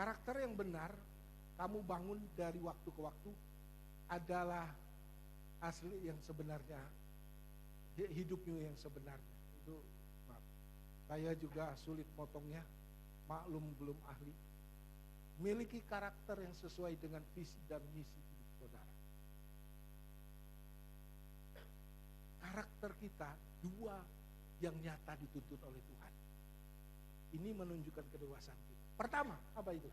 Karakter yang benar kamu bangun dari waktu ke waktu adalah asli yang sebenarnya, hidupmu yang sebenarnya. Itu maaf, saya juga sulit potongnya, maklum belum ahli. Miliki karakter yang sesuai dengan visi dan misi hidup saudara. Karakter kita dua yang nyata dituntut oleh Tuhan. Ini menunjukkan kedewasaan kita. Pertama, apa itu?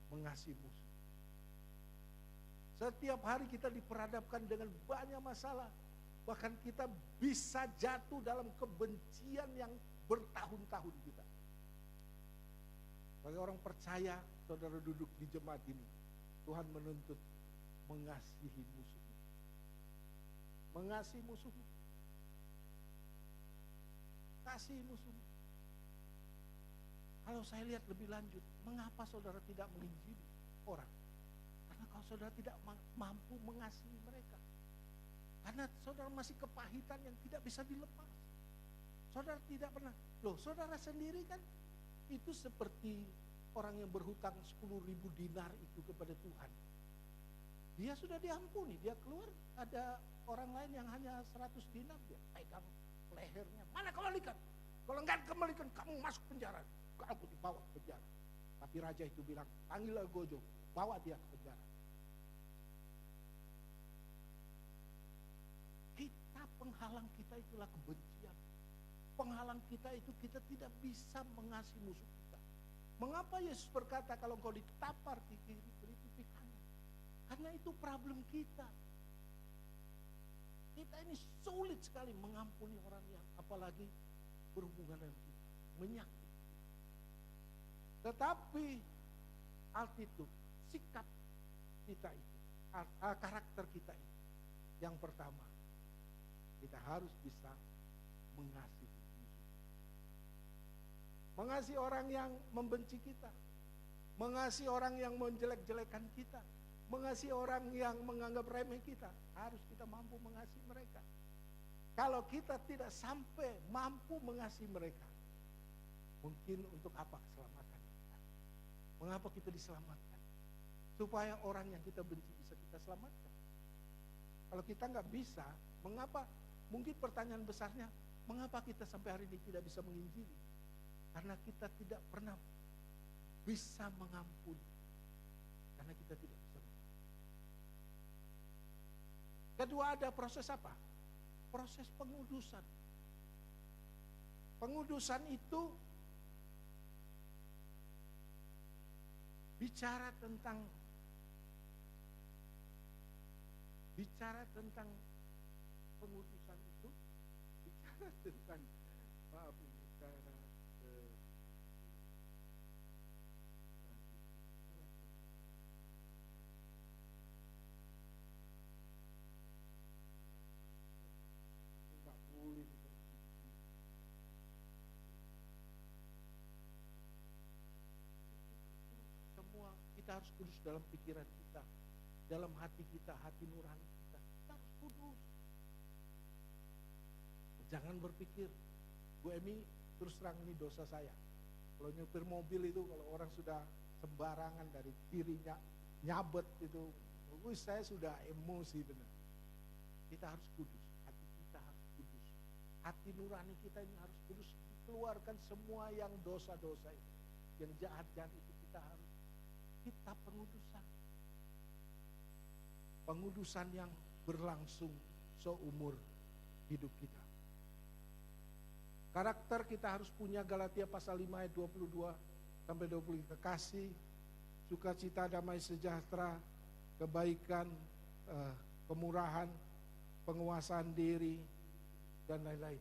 Mengasihi musuh. Setiap hari kita diperhadapkan dengan banyak masalah. Bahkan kita bisa jatuh dalam kebencian yang bertahun-tahun kita. Bagi orang percaya, saudara duduk di jemaat ini, Tuhan menuntut mengasihi musuh. Mengasihi musuh. Kasih musuh. Kalau saya lihat lebih lanjut, mengapa saudara tidak menginjili orang? Karena kalau saudara tidak mampu mengasihi mereka. Karena saudara masih kepahitan yang tidak bisa dilepas. Saudara tidak pernah. Loh, saudara sendiri kan itu seperti orang yang berhutang 10.000 dinar itu kepada Tuhan. Dia sudah diampuni, dia keluar, ada orang lain yang hanya 100 dinar, dia pegang lehernya. Mana kembalikan? Kalau enggak kembalikan, kamu masuk penjara. Aku dibawa ke penjara. Tapi raja itu bilang, panggillah Gojo, bawa dia ke penjara. Penghalang kita itulah kebencian. Penghalang kita itu kita tidak bisa mengasihi musuh kita. Mengapa Yesus berkata kalau engkau ditampar di kiri, beri pipi kanan? Karena itu problem kita. Kita ini sulit sekali mengampuni orang yang apalagi berhubungan dengan kita, menyakiti. Tetapi attitude, sikap kita itu, karakter kita itu, yang pertama, kita harus bisa mengasihi musuh. Mengasihi orang yang membenci kita. Mengasihi orang yang menjelek-jelekan kita. Mengasihi orang yang menganggap remeh kita. Harus kita mampu mengasihi mereka. Kalau kita tidak sampai mampu mengasihi mereka, mungkin untuk apa keselamatan kita? Mengapa kita diselamatkan? Supaya orang yang kita benci bisa kita selamatkan. Kalau kita nggak bisa, mengapa? Mungkin pertanyaan besarnya, mengapa kita sampai hari ini tidak bisa menginjili? Karena kita tidak pernah bisa mengampuni. Karena kita tidak bisa mengampuni. Kedua, ada proses apa? Proses pengudusan. Pengudusan itu bicara tentang pengudusan itu bicara tentang semua kita harus kudus dalam pikiran kita, dalam hati kita, hati nurani kita. Kita harus kudus. Jangan berpikir, Bu Emi terus terang ini dosa saya. Kalau nyupir mobil itu, kalau orang sudah sembarangan dari kirinya nyabet itu, saya sudah emosi benar. Kita harus kudus, hati kita harus kudus. Hati nurani kita ini harus kudus, dikeluarkan semua yang dosa-dosa itu. Yang jahat-jahat itu kita pengudusan. Pengudusan yang berlangsung seumur hidup kita. Karakter kita harus punya, Galatia pasal 5 ayat 22 sampai 23. Kasih, sukacita, damai sejahtera, kebaikan, kemurahan, penguasaan diri, dan lain-lain.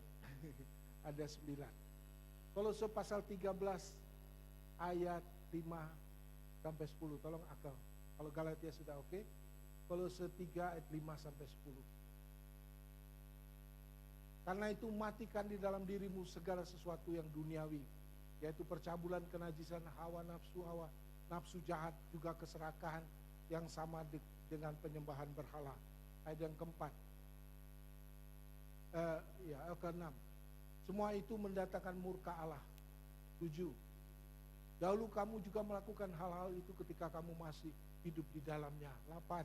Ada 9. Kolose pasal 13 ayat 5 sampai 10. Tolong akal. Kalau Galatia sudah oke. Kolose 3 ayat 5 sampai 10. Karena itu matikan di dalam dirimu segala sesuatu yang duniawi, yaitu percabulan, kenajisan, hawa, nafsu jahat, juga keserakahan yang sama dengan penyembahan berhala. Ayat yang keempat, ke-6, semua itu mendatangkan murka Allah. 7, Dahulu kamu juga melakukan hal-hal itu ketika kamu masih hidup di dalamnya. 8.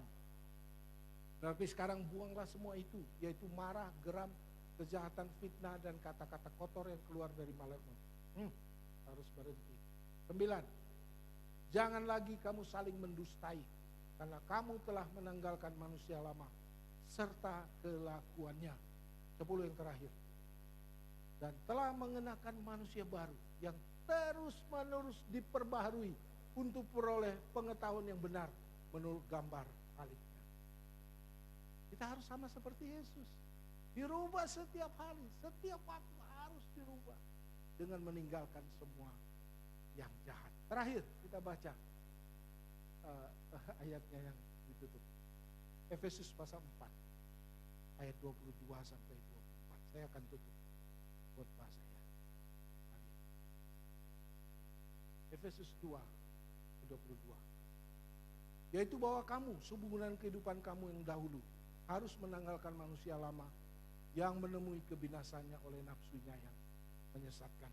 Tapi sekarang buanglah semua itu, yaitu marah, geram, kejahatan, fitnah, dan kata-kata kotor yang keluar dari mulutmu. Harus berhenti. 9. Jangan lagi kamu saling mendustai, karena kamu telah menanggalkan manusia lama serta kelakuannya. 10 yang terakhir. Dan telah mengenakan manusia baru yang terus-menerus diperbaharui untuk peroleh pengetahuan yang benar menurut gambar Khalifnya. Kita harus sama seperti Yesus. Dirubah setiap hari, setiap waktu harus dirubah dengan meninggalkan semua yang jahat. Terakhir kita baca ayatnya yang ditutup. Efesus pasal 4 ayat 22 sampai 24. Saya akan tutup khotbah saya. Efesus 2:22. Yaitu bahwa kamu, sehubungan kehidupan kamu yang dahulu, harus menanggalkan manusia lama yang menemui kebinasannya oleh nafsunya yang menyesatkan.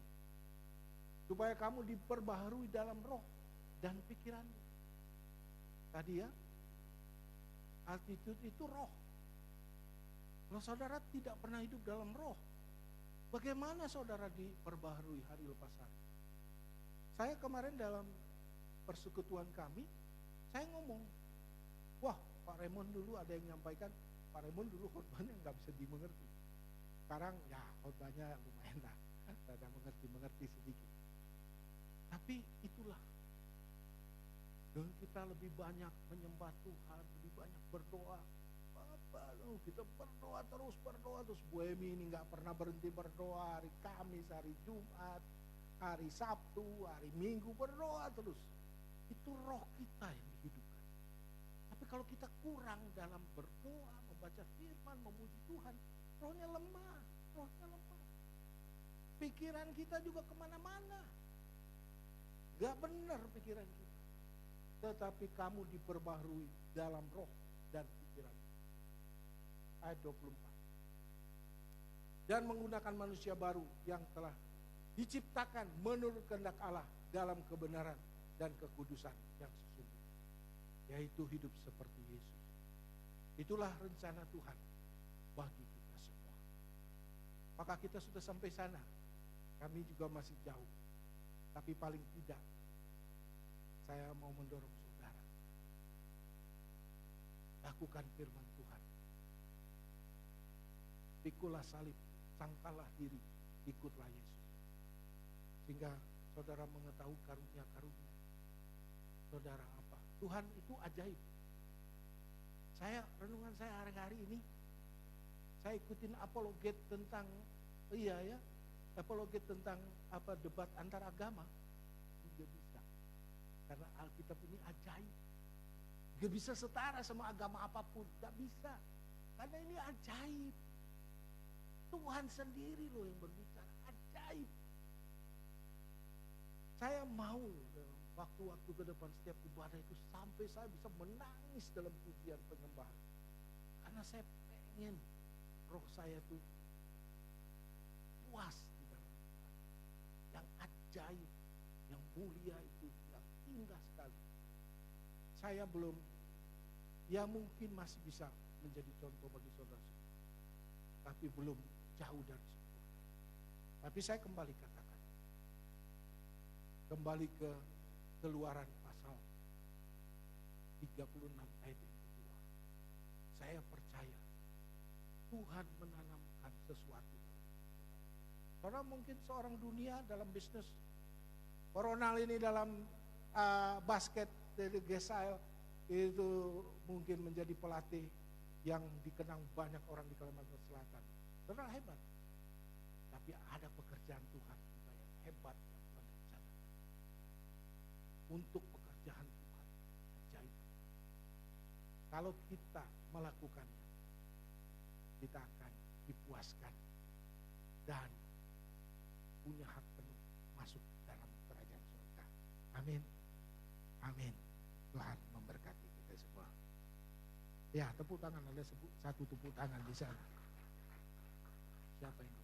Supaya kamu diperbaharui dalam roh dan pikiranmu. Tadi ya, attitude itu roh. Kalau saudara tidak pernah hidup dalam roh, bagaimana saudara diperbaharui hari lepas hari? Saya kemarin dalam persekutuan kami, saya ngomong, wah Pak Raymond dulu ada yang menyampaikan, Pak Raymond dulu khotbahnya nggak bisa dimengerti. Sekarang ya khotbahnya lumayan lah, saya mengerti sedikit. Tapi itulah, dan kita lebih banyak menyembah Tuhan, lebih banyak berdoa. Kita berdoa terus. Bu Emi ini nggak pernah berhenti berdoa, hari Kamis, hari Jumat, hari Sabtu, hari Minggu berdoa terus. Itu roh kita yang dihidupkan. Tapi kalau kita kurang dalam berdoa, membaca firman, memuji Tuhan, rohnya lemah. Pikiran kita juga kemana-mana. Gak benar pikiran kita. Tetapi kamu diperbaharui dalam roh dan pikiran. Ayat 24. Dan menggunakan manusia baru yang telah diciptakan menurut kehendak Allah dalam kebenaran dan kekudusan yang sesungguhnya, yaitu hidup seperti Yesus. Itulah rencana Tuhan bagi kita semua. Maka kita sudah sampai sana. Kami juga masih jauh. Tapi paling tidak saya mau mendorong saudara, lakukan firman Tuhan. Pikulah salib, sangkalah diri, ikutlah Yesus. Sehingga saudara mengetahui karunia-karunia. Saudara apa? Tuhan itu ajaib. Renungan saya hari-hari ini, saya ikutin apologet tentang, apologet tentang debat antar agama. Tidak bisa. Karena Alkitab ini ajaib. Gak bisa setara sama agama apapun. Gak bisa. Karena ini ajaib. Tuhan sendiri loh yang berbicara. Ajaib. Saya mau waktu-waktu ke depan setiap ibadah itu sampai saya bisa menangis dalam pujian penyembahan. Karena saya pengen roh saya itu puas di dalam Tuhan. Yang ajaib, yang mulia itu, yang indah sekali. Saya belum, ya mungkin masih bisa menjadi contoh bagi saudara. Tapi belum jauh dari sempurna. Tapi saya kembali katakan. Kembali ke Keluaran pasal 36 ayat yang kedua. Saya percaya Tuhan menanamkan sesuatu. Karena mungkin seorang dunia dalam bisnis, Ronald ini dalam basket dari Gesail itu mungkin menjadi pelatih yang dikenang banyak orang di Kalimantan Selatan. Saudara hebat. Tapi ada pekerjaan Tuhan juga yang hebat yang Tuhan rencanakan. Untuk pekerjaan Tuhan ajaib. Kalau kita melakukannya, kita akan dipuaskan dan punya hak penuh masuk dalam kerajaan surga. Amin. Amin. Tuhan memberkati kita semua. Ya, tepuk tangan, ada satu tepuk tangan di sana. Siapa yang